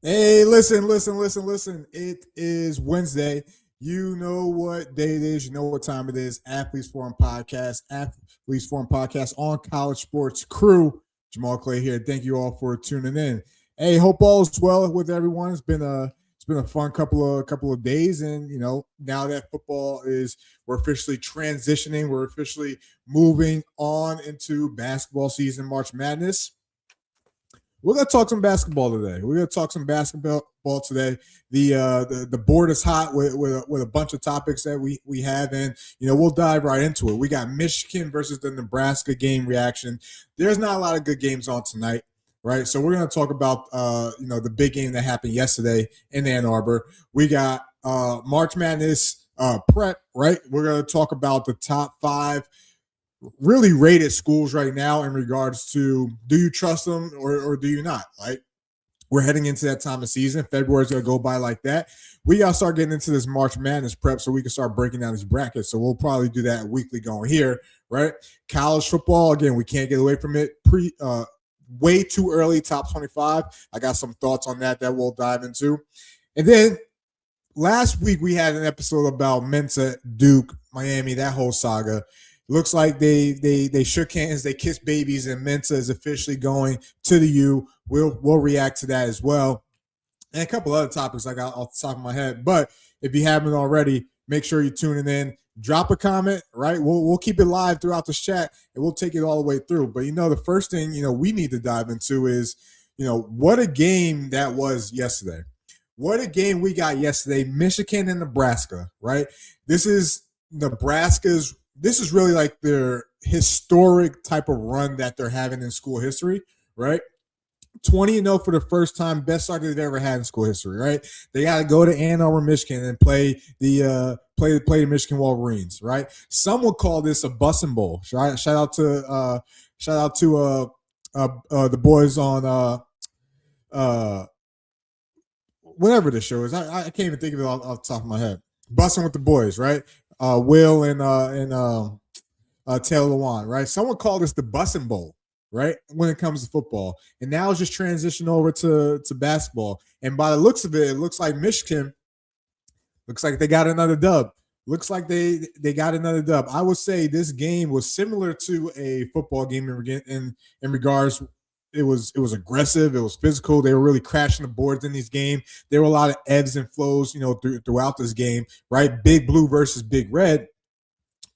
Hey, listen. It is Wednesday. You know what day it is. You know what time it is. Athletes Forum Podcast on College Sports Crew. Jamal Clay here. Thank you all for tuning in. Hey, hope all is well with everyone. It's been a fun couple of days, and now that we're officially transitioning. We're officially moving on into basketball season, March Madness. We're gonna talk some basketball today. We're gonna talk some basketball today. The board is hot with a bunch of topics that we have, and we'll dive right into it. We got Michigan versus the Nebraska game reaction. There's not a lot of good games on tonight, right? So we're gonna talk about the big game that happened yesterday in Ann Arbor. We got March Madness prep, right? We're gonna talk about the top five really rated schools right now in regards to, do you trust them or do you not? Like, we're heading into that time of season. February's gonna go by like that. We gotta start getting into this March Madness prep so we can start breaking down these brackets. So we'll probably do that weekly going here, right? College football, again, we can't get away from it. Way too early, top 25. I got some thoughts on that we'll dive into. And then last week we had an episode about Mensa, Duke, Miami, that whole saga. Looks like they shook hands, they kissed babies, and Mensa is officially going to the U. We'll react to that as well, and a couple other topics I got off the top of my head. But if you haven't already, make sure you're tuning in. Drop a comment, right? We'll keep it live throughout this chat, and we'll take it all the way through. But the first thing we need to dive into is what a game that was yesterday. What a game we got yesterday. Michigan and Nebraska, right? This is Nebraska's. This is really like their historic type of run that they're having in school history, right? 20-0 for the first time, best start they've ever had in school history, right? They got to go to Ann Arbor, Michigan, and play the Michigan Wolverines, right? Some would call this a bussin' bowl. Shout out to the boys on whatever the show is. I can't even think of it off the top of my head. Bussin' with the boys, right? Will and Taylor Lewan, right? Someone called this the bussin' bowl, right? When it comes to football, and now it's just transitioned over to basketball. And by the looks of it, it looks like Michigan looks like they got another dub. Looks like they got another dub. I would say this game was similar to a football game in regards. It was aggressive. It was physical. They were really crashing the boards in these games. There were a lot of ebbs and flows, throughout this game, right? Big blue versus big red.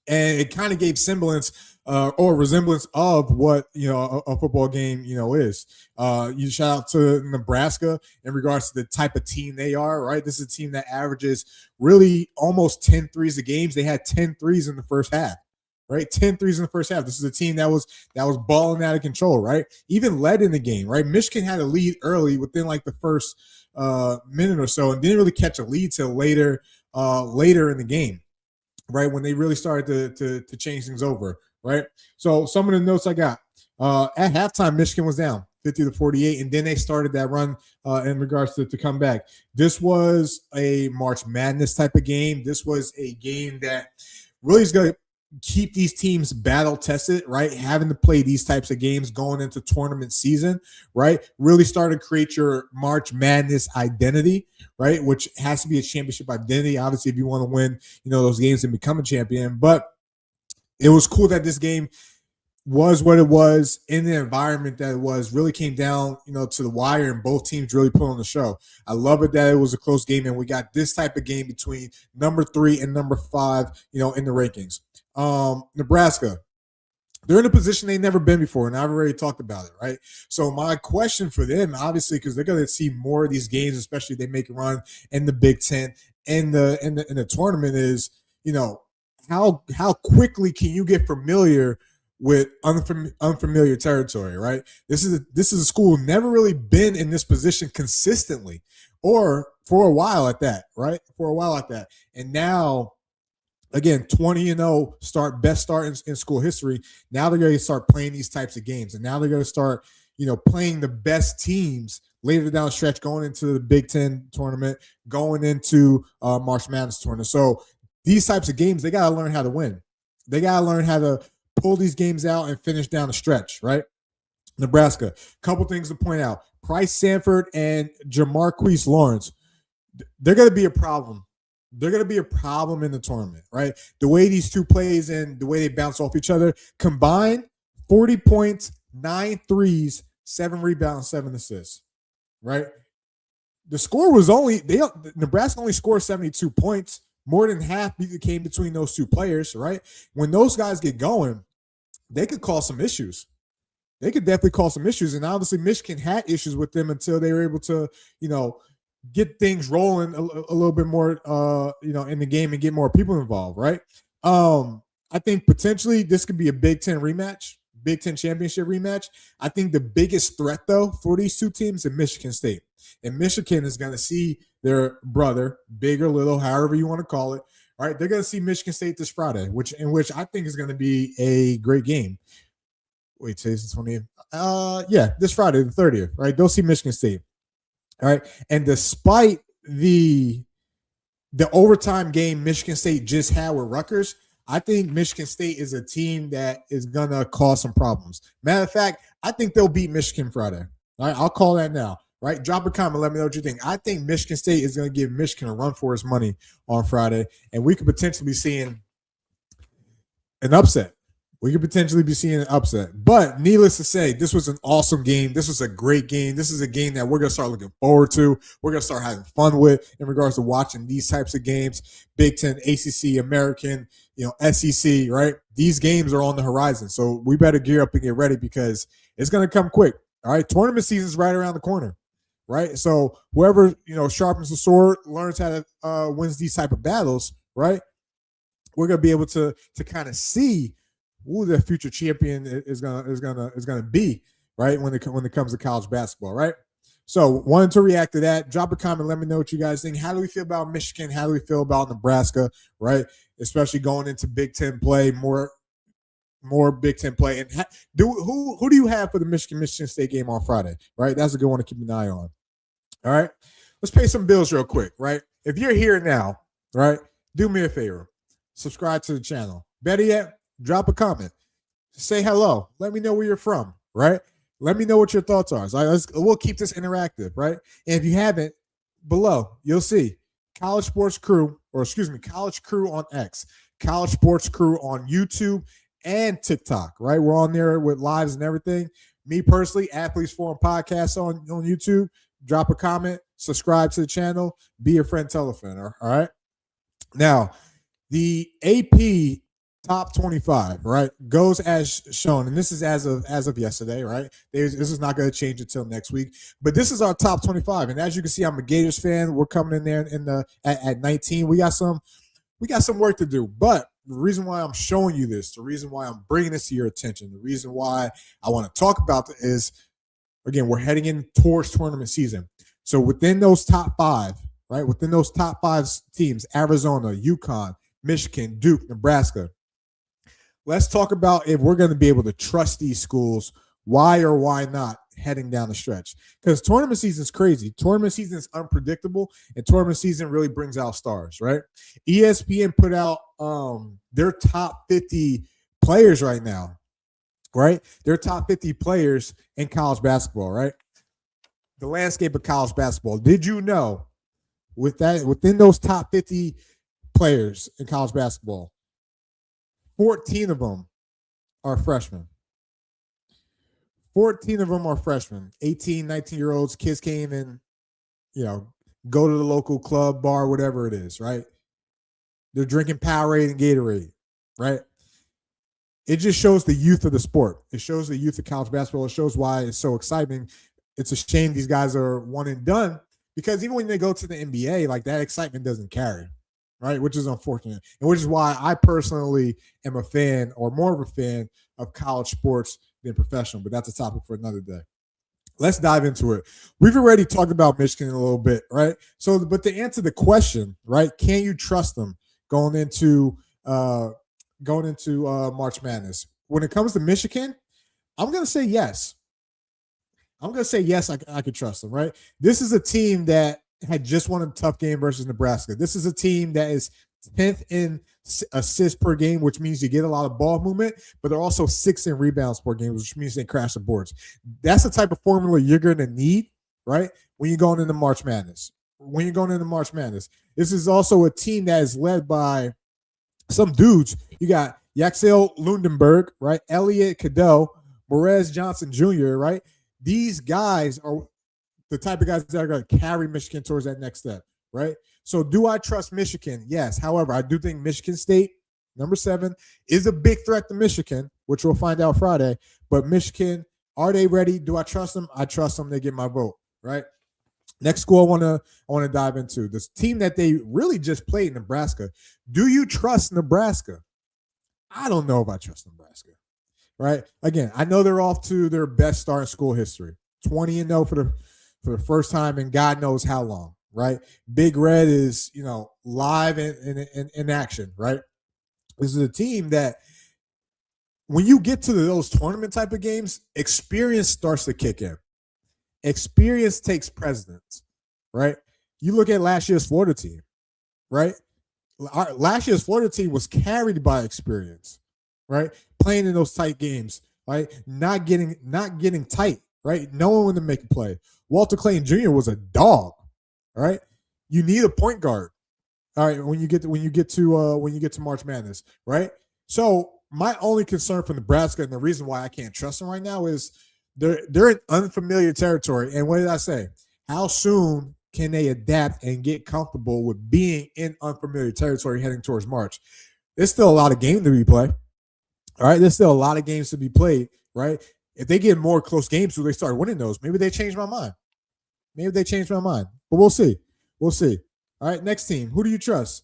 And it kind of gave semblance or resemblance of what, a football game, is. You shout out to Nebraska in regards to the type of team they are, right? This is a team that averages really almost 10 threes a game. They had 10 threes in the first half. Right, 10 threes in the first half. This is a team that was balling out of control, right? Even led in the game, right? Michigan had a lead early within like the first minute or so, and didn't really catch a lead till later in the game, right? When they really started to change things over, right? So some of the notes I got at halftime, Michigan was down 50-48, and then they started that run in regards to come back. This was a March Madness type of game. This was a game that really is going to keep these teams battle tested, right? Having to play these types of games going into tournament season, right? Really start to create your March Madness identity, right? Which has to be a championship identity. Obviously, if you want to win, those games and become a champion. But it was cool that this game was what it was in the environment that it was. Really came down, to the wire, and both teams really put on the show. I love it that it was a close game, and we got this type of game between number 3 and number 5, in the rankings. Nebraska, they're in a position they've never been before, and I've already talked about it, right? So my question for them, obviously, because they're going to see more of these games, especially if they make a run in the Big Ten and in the tournament, is how quickly can you get familiar with unfamiliar territory, right? This is a school never really been in this position consistently, or for a while at that, right? And now, again, 20-0 best start in school history. Now they're going to start playing these types of games, and now they're going to start, playing the best teams later down the stretch, going into the Big Ten tournament, going into March Madness tournament. So these types of games, they got to learn how to win. They got to learn how to pull these games out and finish down the stretch, right? Nebraska. Couple things to point out. Price Sanford and Jamarquise Lawrence, they're going to be a problem. They're going to be a problem in the tournament, right? The way these two plays and the way they bounce off each other, combined 40 points, 9 threes, 7 rebounds, 7 assists, right? The score was Nebraska only scored 72 points. More than half came between those two players, right? When those guys get going, they could cause some issues. They could definitely cause some issues. And obviously, Michigan had issues with them until they were able to, get things rolling a little bit more, in the game and get more people involved, right? I think potentially this could be a Big Ten rematch, Big Ten championship rematch. I think the biggest threat, though, for these two teams is Michigan State. And Michigan is going to see their brother, big or little, however you want to call it, right? They're going to see Michigan State this Friday, which I think is going to be a great game. Wait, today's the 20th. This Friday, the 30th, right? They'll see Michigan State. All right. And despite the overtime game Michigan State just had with Rutgers, I think Michigan State is a team that is going to cause some problems. Matter of fact, I think they'll beat Michigan Friday. All right. I'll call that now. Right. Drop a comment. Let me know what you think. I think Michigan State is going to give Michigan a run for its money on Friday, and we could potentially be seeing an upset. We could potentially be seeing an upset. But needless to say, this was an awesome game. This was a great game. This is a game that we're going to start looking forward to. We're going to start having fun with in regards to watching these types of games. Big Ten, ACC, American, SEC, right? These games are on the horizon. So we better gear up and get ready because it's going to come quick. All right. Tournament season is right around the corner. Right. So whoever, sharpens the sword, learns how to wins these type of battles. Right. We're going to be able to kind of see who the future champion is gonna be, right? When it comes to college basketball, right? So wanted to react to that. Drop a comment. Let me know what you guys think. How do we feel about Michigan? How do we feel about Nebraska? Right? Especially going into Big Ten play, more Big Ten play. And who do you have for the Michigan State game on Friday? Right? That's a good one to keep an eye on. All right. Let's pay some bills real quick. Right? If you're here now, right, do me a favor. Subscribe to the channel. Better yet, drop a comment. Say hello. Let me know where you're from, right? Let me know what your thoughts are. So we'll keep this interactive, right? And if you haven't, below, you'll see College Crew on X, College Sports Crew on YouTube and TikTok, right? We're on there with lives and everything. Me personally, Athletes Forum Podcast on YouTube. Drop a comment, subscribe to the channel, be a friend, tell a friend, all right? Now, the AP top 25, right, goes as shown, and this is as of yesterday, right? This is not going to change until next week, but this is our top 25. And as you can see, I'm a Gators fan. We're coming in there at 19. We got some work to do, but the reason why I'm showing you this, the reason why I'm bringing this to your attention, the reason why I want to talk about it is, again, we're heading in towards tournament season. So within those top 5, right, within those top 5 teams, Arizona, UConn, Michigan, Duke, Nebraska. Let's talk about if we're going to be able to trust these schools, why or why not heading down the stretch. Because tournament season is crazy. Tournament season is unpredictable, and tournament season really brings out stars, right? ESPN put out their top 50 players right now, right? Their top 50 players in college basketball, right? The landscape of college basketball. Did you know within those top 50 players in college basketball, 14 of them are freshmen. 14 of them are freshmen. 18, 19-year-olds, kids came and, go to the local club, bar, whatever it is, right? They're drinking Powerade and Gatorade, right? It just shows the youth of the sport. It shows the youth of college basketball. It shows why it's so exciting. It's a shame these guys are one and done because even when they go to the NBA, like that excitement doesn't carry. Right, which is unfortunate, and which is why I personally am a fan, or more of a fan, of college sports than professional. But that's a topic for another day. Let's dive into it. We've already talked about Michigan a little bit, right? So, but to answer the question, right, can you trust them going into March Madness? When it comes to Michigan, I'm going to say yes. I could trust them, right? This is a team that had just won a tough game versus Nebraska. This is a team that is 10th in assists per game, which means you get a lot of ball movement, but they're also 6th in rebounds per game, which means they crash the boards. That's the type of formula you're going to need, right, when you're going into March Madness. This is also a team that is led by some dudes. You got Yaxel Lundenberg, right? Elliot Cadeau, Morez Johnson Jr., right? These guys are the type of guys that are going to carry Michigan towards that next step, right? So do I trust Michigan? Yes. However, I do think Michigan State, number 7, is a big threat to Michigan, which we'll find out Friday. But Michigan, are they ready? Do I trust them? I trust them. They get my vote, right? Next school I want to dive into, this team that they really just played, Nebraska. Do you trust Nebraska? I don't know if I trust Nebraska, right? Again, I know they're off to their best start in school history, 20-0 for the first time in God knows how long, right? Big Red is, live in action, right? This is a team that when you get to those tournament type of games, experience starts to kick in. Experience takes precedence, right? You look at last year's Florida team, right? Last year's Florida team was carried by experience, right? Playing in those tight games, right? Not getting tight, right? Knowing when to make a play. Walter Clayton Jr. was a dog, right? You need a point guard, all right, when you get to March Madness, right? So my only concern for Nebraska, and the reason why I can't trust them right now, is they're in unfamiliar territory. And what did I say? How soon can they adapt and get comfortable with being in unfamiliar territory heading towards March? There's still a lot of games to be played. All right, there's still a lot of games to be played, right? If they get more close games, so they start winning those, maybe they change my mind. But we'll see. All right, next team. Who do you trust?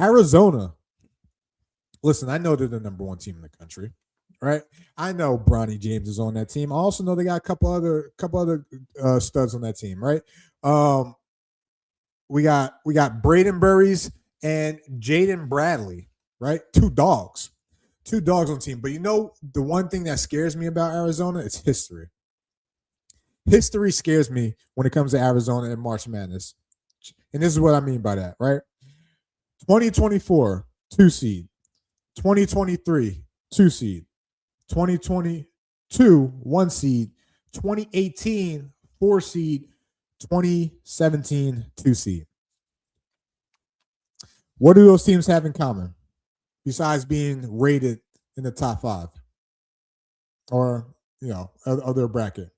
Arizona. Listen, I know they're the number 1 team in the country, right? I know Bronny James is on that team. I also know they got a couple other studs on that team, right? We got Braden Burries and Jaden Bradley, right? Two dogs on the team. But the one thing that scares me about Arizona is history. History scares me when it comes to Arizona and March Madness. And this is what I mean by that, right? 2024, 2 seed. 2023, 2 seed. 2022, 1 seed. 2018, 4 seed. 2017, 2 seed. What do those teams have in common besides being rated in the top 5 or, of their bracket?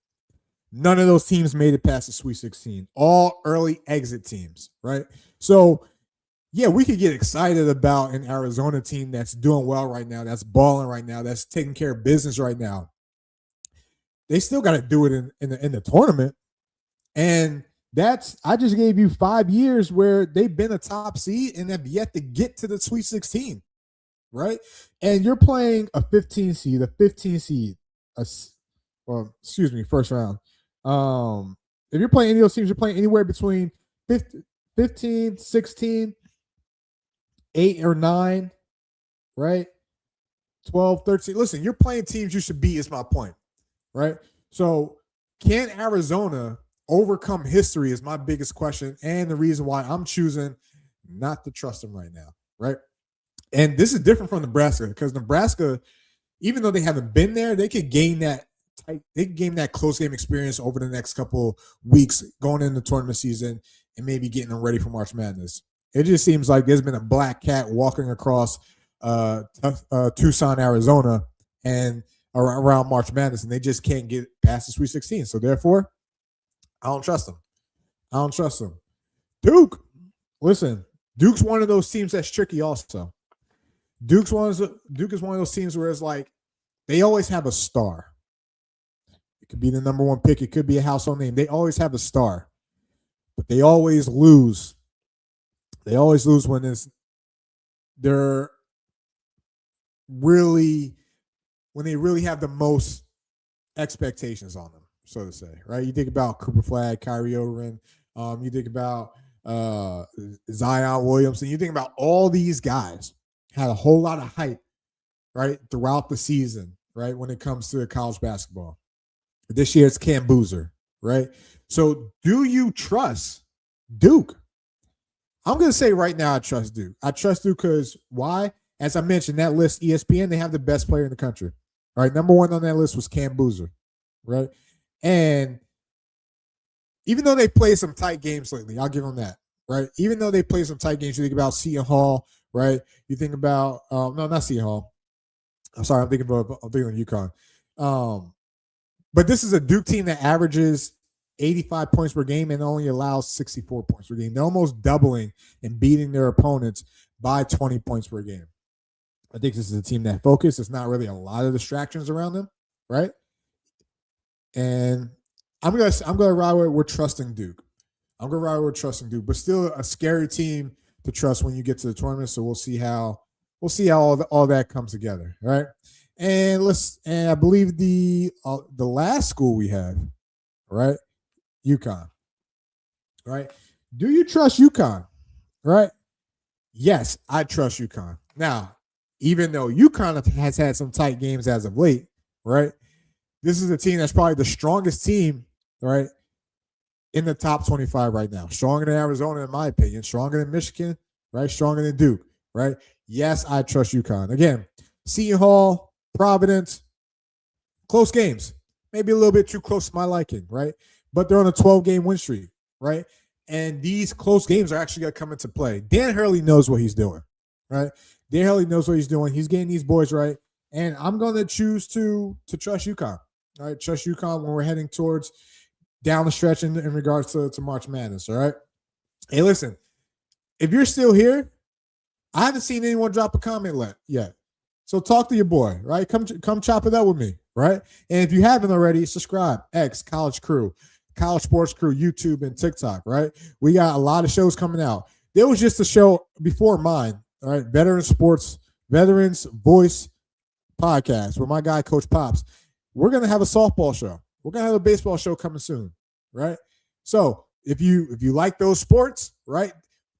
None of those teams made it past the Sweet 16. All early exit teams, right? So, yeah, we could get excited about an Arizona team that's doing well right now, that's balling right now, that's taking care of business right now. They still got to do it in the tournament. And I just gave you 5 years where they've been a top seed and have yet to get to the Sweet 16, right? And you're playing a 15 seed, first round. If you're playing any of those teams, you're playing anywhere between 15, 16, 8 or 9, right? 12, 13. Listen, you're playing teams you should beat is my point, right? So can Arizona overcome history is my biggest question, and the reason why I'm choosing not to trust them right now, right? And this is different from Nebraska, because Nebraska, even though they haven't been there, they could gain that close game experience over the next couple weeks going into the tournament season and maybe getting them ready for March Madness. It just seems like there's been a black cat walking across Tucson, Arizona, and around March Madness, and they just can't get past the Sweet 16. So therefore, I don't trust them. Duke, listen, Duke's one of those teams that's tricky also. Duke is one of those teams where it's like they always have a star. It could be the number 1 pick. It could be a household name. They always have a star, but they always lose. They always lose when they really have the most expectations on them, so to say, right? You think about Cooper Flagg, Kyrie Irving, you think about Zion Williamson, you think about all these guys had a whole lot of hype, right, throughout the season, right, when it comes to college basketball. This year it's Cam Boozer, right? So do you trust Duke? I'm going to say right now I trust Duke. I trust Duke because why? As I mentioned, that list, ESPN, they have the best player in the country. All right, number one on that list was Cam Boozer, right? And even though they played some tight games lately, I'll give them that, right? Even though they played some tight games, you think about Seton Hall, right? You think about no, not Seton Hall. I'm sorry, I'm thinking of UConn. But this is a Duke team that averages 85 points per game and only allows 64 points per game. They're almost doubling and beating their opponents by 20 points per game. I think this is a team that focus. It's not really a lot of distractions around them, right? And I'm gonna ride with we're trusting Duke. I'm gonna ride with trusting Duke, but still a scary team to trust when you get to the tournament. So we'll see how all that comes together, right? And I believe the last school we have, right, UConn, right? Do you trust UConn, right? Yes, I trust UConn. Now, even though UConn has had some tight games as of late, right? This is a team that's probably the strongest team, right, in the top 25 right now. Stronger than Arizona, in my opinion. Stronger than Michigan, right? Stronger than Duke, right? Yes, I trust UConn. Again, Seton Hall, Providence, close games. Maybe a little bit too close to my liking, right? But they're on a 12-game win streak, right? And these close games are actually going to come into play. Dan Hurley knows what he's doing, right? Dan Hurley knows what he's doing. He's getting these boys right. And I'm going to choose to trust UConn. All right, trust UConn when we're heading towards down the stretch in regards to March Madness, all right? Hey, listen, if you're still here, I haven't seen anyone drop a comment yet. So talk to your boy, right? Come chop it up with me, right? And if you haven't already, subscribe. X, College Crew, College Sports Crew, YouTube, and TikTok, right? We got a lot of shows coming out. There was just a show before mine, all right? Veterans Voice Podcast with my guy, Coach Pops. We're going to have a softball show. We're going to have a baseball show coming soon, right? So if you like those sports, right,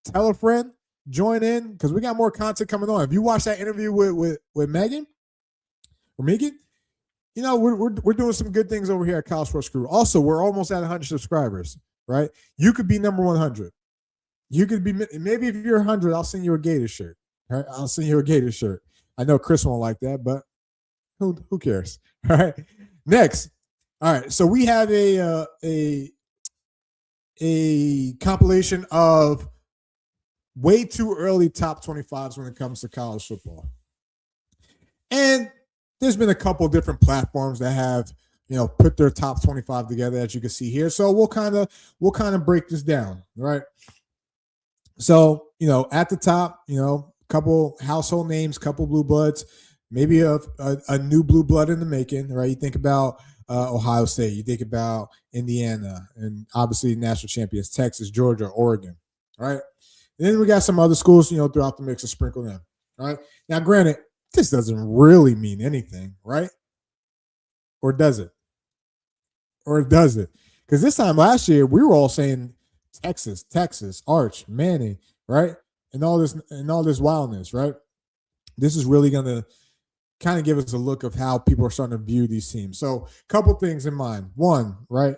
tell a friend, join in, because we got more content coming on. If you watch that interview with Megan, you know, we're doing some good things over here at College Sports Crew. Also, we're almost at 100 subscribers, right? You could be number 100. You could be, maybe if you're 100, I'll send you a Gator shirt. Right? I'll send you a Gator shirt. I know Chris won't like that, but who cares? All right. Next. All right. So we have a compilation of way too early top 25s when it comes to college football. And there's been a couple different platforms that have, you know, put their top 25 together, as you can see here. So we'll kind of break this down, right? So, you know, at the top, you know, couple household names, couple blue bloods, maybe a new blue blood in the making, right? You think about Ohio State, you think about Indiana, and obviously national champions, Texas, Georgia, Oregon, right? And then we got some other schools, you know, throughout the mix to sprinkle in, right? Now, granted, this doesn't really mean anything, right? Or does it? Because this time last year, we were all saying Texas, Arch, Manning, right? And all this wildness, right? This is really going to kind of give us a look of how people are starting to view these teams. So a couple things in mind. One, right?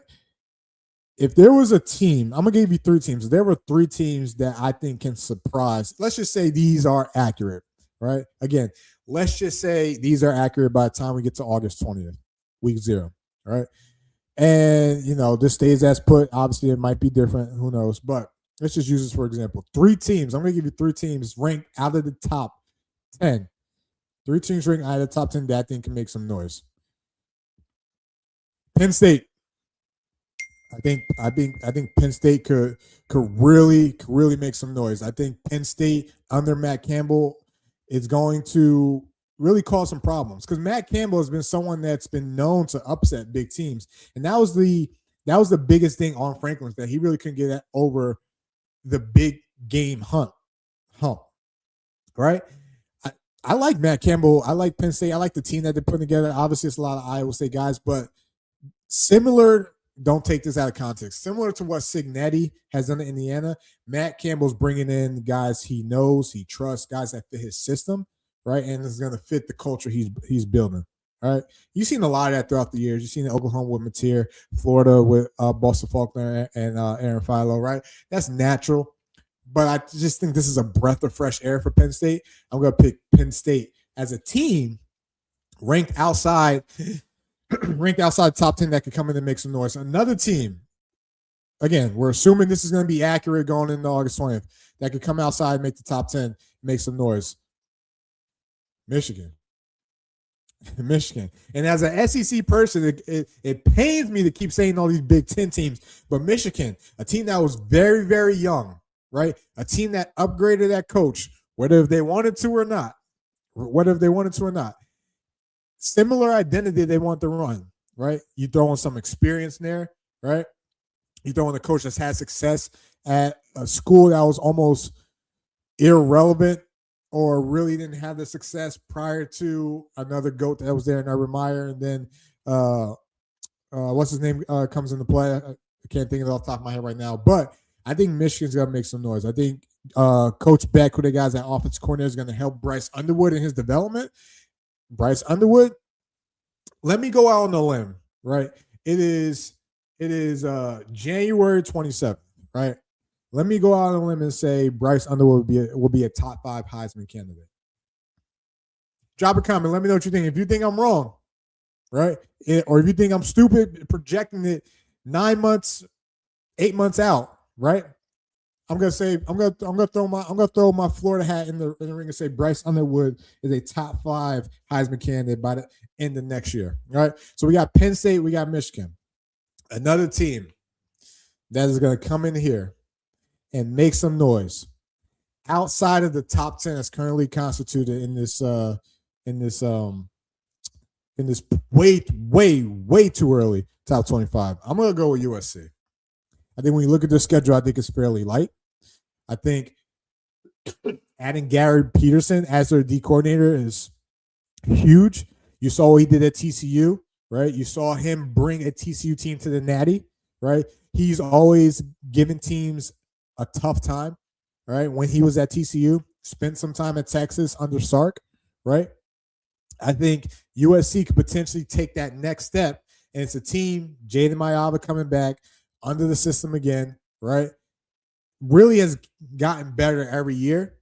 If there was a team, I'm going to give you three teams. If there were three teams that I think can surprise, let's just say these are accurate, right? Again, let's just say these are accurate by the time we get to August 20th, week 0, right? And, you know, this stays as put. Obviously, it might be different. Who knows? But let's just use this for example. Three teams. I'm going to give you three teams ranked out of the top 10. Three teams ranked out of the top 10 that I think can make some noise. Penn State. I think Penn State could really make some noise. I think Penn State under Matt Campbell is going to really cause some problems because Matt Campbell has been someone that's been known to upset big teams, and that was the biggest thing on Franklin, that he really couldn't get that over the big game hump, right? I like Matt Campbell. I like Penn State. I like the team that they're putting together. Obviously, it's a lot of Iowa State guys, but similar. Don't take this out of context. Similar to what Signetti has done in Indiana, Matt Campbell's bringing in guys he knows, he trusts, guys that fit his system, right? And is going to fit the culture he's building, all right? You've seen a lot of that throughout the years. You've seen Oklahoma with Mateer, Florida with Boston Faulkner and Aaron Philo, right? That's natural. but I just think this is a breath of fresh air for Penn State. I'm going to pick Penn State as a team ranked outside the top 10 that could come in and make some noise. Another team, again, we're assuming this is going to be accurate going into August 20th, that could come outside, make the top 10, make some noise. Michigan. Michigan. And as an SEC person, it pains me to keep saying all these Big Ten teams, but Michigan, a team that was very, very young, right? A team that upgraded that coach, whether they wanted to or not. Similar identity they want to run, right? You throw in some experience there, right? You throw in a coach that's had success at a school that was almost irrelevant or really didn't have the success prior to another GOAT that was there in Urban Meyer. And then what's his name comes into play. I can't think of it off the top of my head right now. But I think Michigan's going to make some noise. I think Coach Beck, who they got as that offensive coordinator, is going to help Bryce Underwood in his development. Bryce Underwood, let me go out on a limb, right? It is January 27th, right? Let me go out on a limb and say Bryce Underwood will be a top 5 Heisman candidate. Drop a comment. Let me know what you think. If you think I'm wrong, right? Or if you think I'm stupid projecting it 9 months, 8 months out, right? I'm gonna throw my Florida hat in the ring and say Bryce Underwood is a top 5 Heisman candidate by the end of next year. All right. So we got Penn State, we got Michigan. Another team that is gonna come in here and make some noise outside of the top 10 that's currently constituted in this way too early top 25. I'm gonna go with USC. I think when you look at their schedule, I think it's fairly light. I think adding Gary Peterson as their D coordinator is huge. You saw what he did at TCU, right? You saw him bring a TCU team to the Natty, right? He's always given teams a tough time, right? When he was at TCU, spent some time at Texas under Sark, right? I think USC could potentially take that next step, and it's a team, Jaden Mayava coming back under the system again, right? Really has gotten better every year.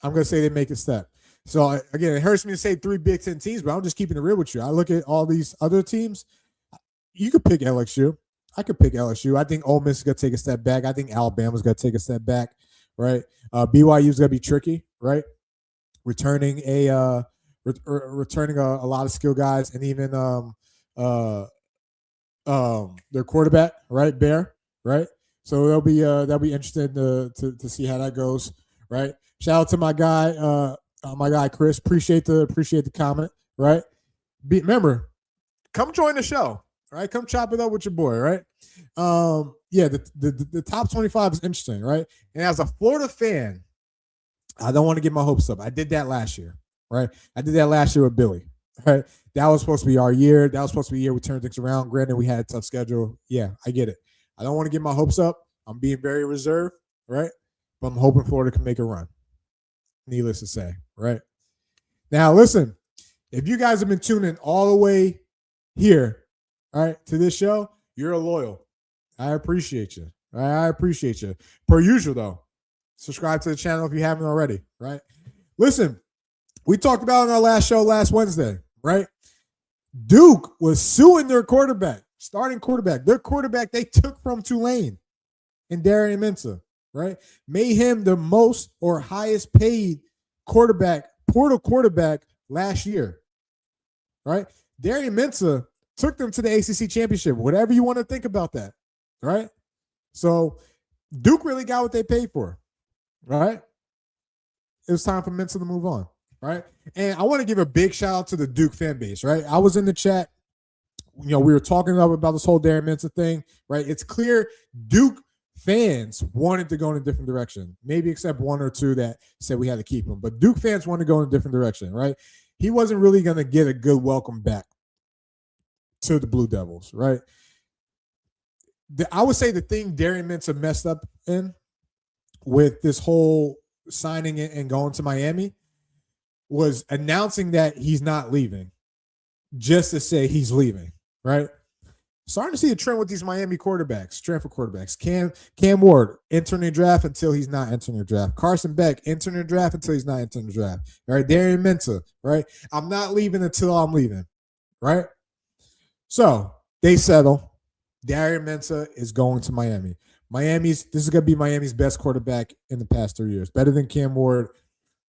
I'm going to say they make a step. So, again, it hurts me to say 3 Big Ten teams, but I'm just keeping it real with you. I look at all these other teams. You could pick LSU. I could pick LSU. I think Ole Miss is going to take a step back. I think Alabama's going to take a step back, right? BYU is going to be tricky, right? Returning a lot of skill guys, and even their quarterback, right, Bear, right? So that'll be interesting to see how that goes, right? Shout out to my guy Chris. Appreciate the comment, right? Remember, come join the show, right? Come chop it up with your boy, right? The top 25 is interesting, right? And as a Florida fan, I don't want to get my hopes up. I did that last year, right? I did that last year with Billy, right? That was supposed to be our year. That was supposed to be a year we turned things around. Granted, we had a tough schedule. Yeah, I get it. I don't want to get my hopes up. I'm being very reserved, right? But I'm hoping Florida can make a run. Needless to say, right? Now, listen, if you guys have been tuning all the way here, all right, to this show, you're loyal. I appreciate you. All right? I appreciate you. Per usual, though, subscribe to the channel if you haven't already, right? Listen, we talked about in our last show last Wednesday, right? Duke was suing their quarterback, starting quarterback. Their quarterback they took from Tulane and Darian Mensah, right? Made him the most or highest paid quarterback, portal quarterback last year, right? Darian Mensah took them to the ACC championship, whatever you want to think about that, right? So Duke really got what they paid for, right? It was time for Mensah to move on. Right. And I want to give a big shout out to the Duke fan base. Right. I was in the chat. We were talking about this whole Darren Mensah thing. Right. It's clear Duke fans wanted to go in a different direction, maybe except 1 or 2 that said we had to keep him. But Duke fans wanted to go in a different direction. Right. He wasn't really going to get a good welcome back to the Blue Devils. Right. I would say the thing Darren Mensah messed up in with this whole signing and going to Miami was announcing that he's not leaving just to say he's leaving, right? Starting to see a trend with these Miami quarterbacks, transfer quarterbacks. Cam Ward entering the draft until he's not entering the draft. Carson Beck entering the draft until he's not entering the draft. Right, Darian Minta. Right, I'm not leaving until I'm leaving. Right, so they settle. Darian Minta is going to Miami. This is going to be Miami's best quarterback in the past 3 years. Better than Cam Ward,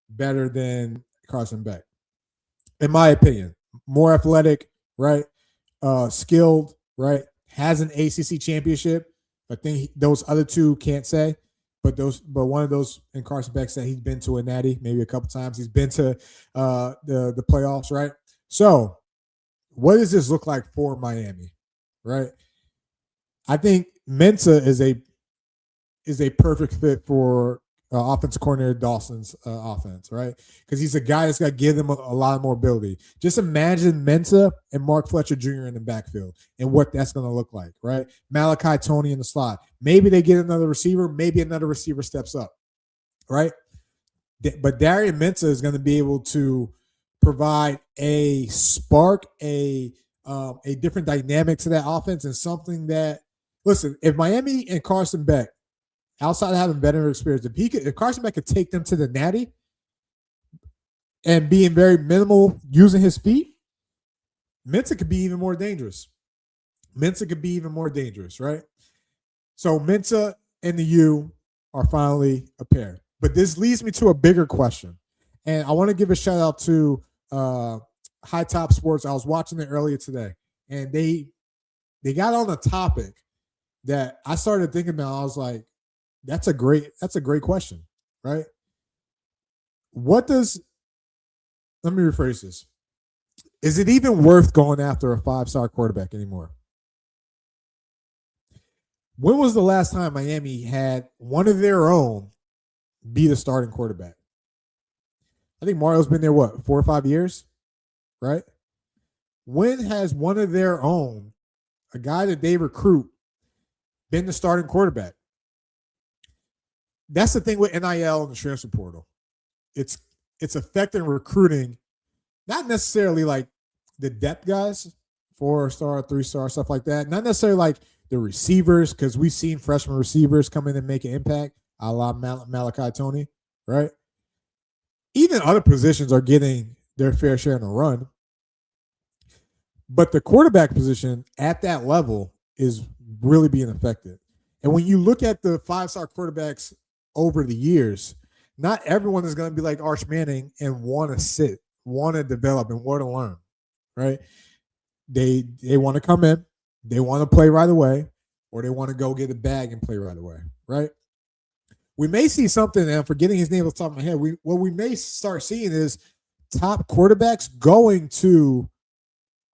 better than Carson Beck. In my opinion, more athletic, right? Skilled, right? Has an ACC championship. I think those other two can't say, but one of those in Carson Beck said he's been to a natty maybe a couple times. He's been to the playoffs, right? So, what does this look like for Miami, right? I think Mensa is a perfect fit for offensive coordinator Dawson's offense, right? Because he's a guy that's got to give them a lot more ability. Just imagine Mensa and Mark Fletcher Jr. in the backfield and what that's going to look like, right? Malachi Tony in the slot. Maybe they get another receiver. Maybe another receiver steps up, right? But Darian Mensa is going to be able to provide a spark, a different dynamic to that offense, and something that, listen, if Miami and Carson Beck, outside of having veteran experience, if Carson Beck could take them to the natty and being very minimal using his feet, Mensa could be even more dangerous. Right? So Mensa and the U are finally a pair. But this leads me to a bigger question. And I want to give a shout out to High Top Sports. I was watching it earlier today, and they got on a topic that I started thinking about. I was like, that's a great question, right? Let me rephrase this. Is it even worth going after a 5-star quarterback anymore? When was the last time Miami had one of their own be the starting quarterback? I think Mario's been there, 4 or 5 years, right? When has one of their own, a guy that they recruit, been the starting quarterback? That's the thing with NIL and the transfer portal. It's affecting recruiting, not necessarily like the depth guys, 4-star, 3-star, stuff like that. Not necessarily like the receivers, because we've seen freshman receivers come in and make an impact, a la Malachi Tony, right? Even other positions are getting their fair share in the run. But the quarterback position at that level is really being affected. And when you look at the 5-star quarterbacks over the years, not everyone is going to be like Arch Manning and want to sit, want to develop, and want to learn, right? They want to come in, they want to play right away, or they want to go get a bag and play right away, right? We may see something, and I'm forgetting his name off the top of my head. What we may start seeing is top quarterbacks going to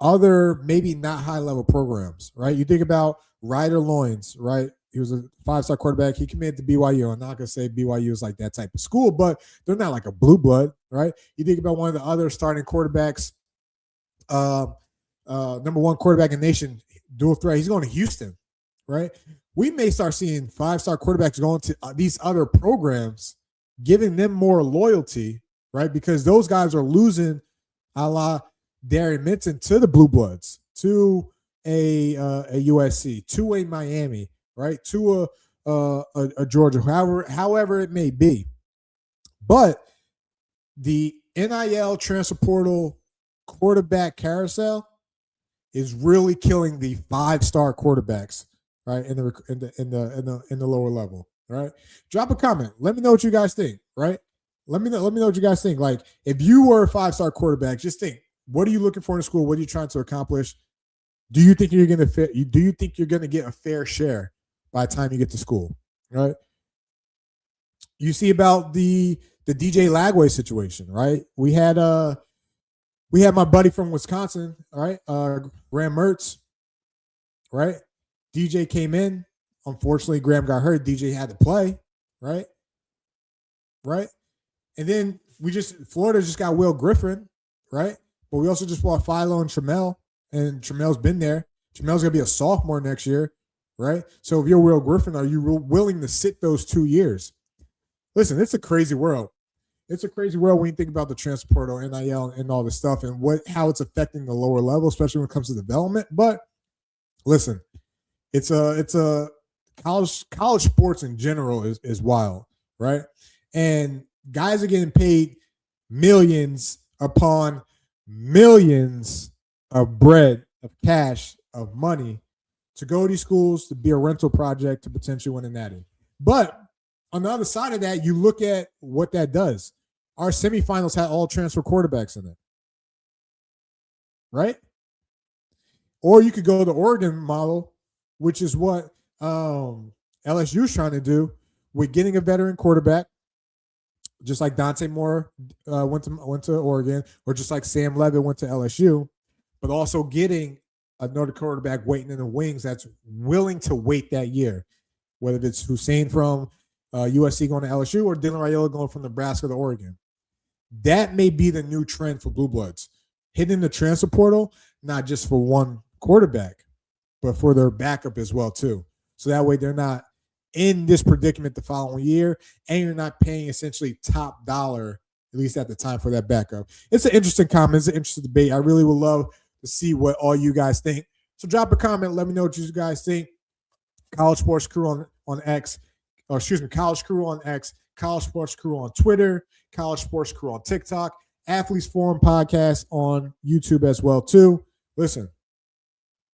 other maybe not high-level programs, right? You think about Ryder Loins, right? He was a 5-star quarterback. He committed to BYU. I'm not going to say BYU is like that type of school, but they're not like a blue blood, right? You think about one of the other starting quarterbacks, number one quarterback in the nation, dual threat. He's going to Houston, right? We may start seeing 5-star quarterbacks going to these other programs, giving them more loyalty, right? Because those guys are losing, a la Darian Minton, to the blue bloods, to a USC, to a Miami, right? To a Georgia, however it may be. But the NIL transfer portal quarterback carousel is really killing the 5-star quarterbacks, right? In the lower level, right? Drop a comment. Let me know what you guys think, right? Let me know what you guys think. Like, if you were a 5-star quarterback, just think, what are you looking for in school? What are you trying to accomplish? Do you think you're gonna fit? Do you think you're gonna get a fair share by the time you get to school, right? You see about the DJ Lagway situation, right? We had my buddy from Wisconsin, right? Graham Mertz, right? DJ came in. Unfortunately, Graham got hurt. DJ had to play, right? Right? And then Florida just got Will Griffin, right? But we also just bought Philo and Trammell, and Trammell's been there. Trammell's going to be a sophomore next year, right? So if you're Will Griffin, are you willing to sit those 2 years? Listen, it's a crazy world. It's a crazy world when you think about the transfer portal, NIL, and all this stuff, and how it's affecting the lower level, especially when it comes to development. But Listen, it's a college sports in general is wild, right? And guys are getting paid millions upon millions of bread, of cash, of money to go to these schools to be a rental project to potentially win a natty. But on the other side of that, you look at what that does. Our semifinals had all transfer quarterbacks in it, right? Or you could go the Oregon model, which is what LSU is trying to do with getting a veteran quarterback, just like Dante Moore went to Oregon, or just like Sam Levitt went to LSU, but also getting another quarterback waiting in the wings that's willing to wait that year, whether it's Hussein from USC going to LSU or Dylan Raiola going from Nebraska to Oregon. That may be the new trend for Blue Bloods, hitting the transfer portal, not just for one quarterback, but for their backup as well too. So that way they're not in this predicament the following year, and you're not paying essentially top dollar, at least at the time, for that backup. It's an interesting comment. It's an interesting debate. I really would love to see what all you guys think. So drop a comment. Let me know what you guys think. College Sports Crew on X, or excuse me, College Crew on X, College Sports Crew on Twitter, College Sports Crew on TikTok, Athletes Forum Podcast on YouTube as well too. Listen,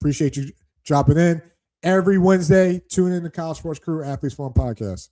appreciate you dropping in every Wednesday. Tune in to College Sports Crew Athletes Forum Podcast.